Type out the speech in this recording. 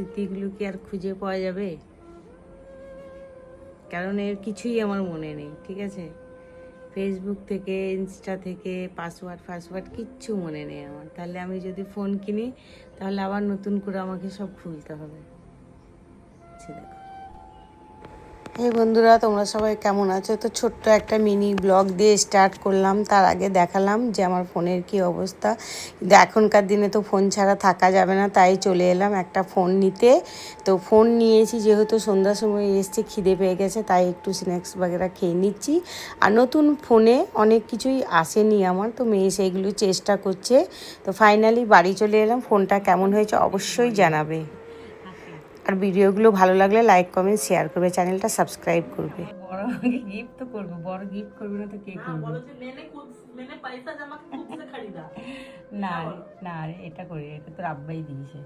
স্মৃতিগুলো কি আর খুঁজে পাওয়া যাবে? কারণ এর কিছুই আমার মনে নেই, ঠিক আছে? ফেসবুক থেকে, ইনস্টা থেকে পাসওয়ার্ড কিচ্ছু মনে নেই আমার। তাহলে আমি যদি ফোন কিনি তাহলে আবার নতুন করে আমাকে সব খুলতে হবে। দেখো, এই বন্ধুরা, তোমরা সবাই কেমন আছো? তো ছোট্ট একটা মিনি ব্লগ দিয়ে স্টার্ট করলাম। তার আগে দেখালাম যে আমার ফোনের কি অবস্থা। কিন্তু এখনকার দিনে তো ফোন ছাড়া থাকা যাবে না, তাই চলে এলাম একটা ফোন নিতে। তো ফোন নিয়েছি যেহেতু সন্ধ্যার সময় এসছে, খিদে পেয়ে গেছে, তাই একটু স্ন্যাক্স বাগেরা খেয়ে নিচ্ছি। আর নতুন ফোনে অনেক কিছুই আসেনি আমার, তো মেয়ে সেইগুলো চেষ্টা করছে। তো ফাইনালি বাড়ি চলে এলাম। ফোনটা কেমন হয়েছে অবশ্যই জানাবে। আর ভিডিওগুলো ভালো লাগলে লাইক কমেন্ট শেয়ার করবে, চ্যানেলটা সাবস্ক্রাইব করবে। বড় আমাকে গিফট তো করবে, বড় গিফট করবে না তো কে করবে? না না রে, এটা করি, এটা তোর আব্বাই দিয়েছে।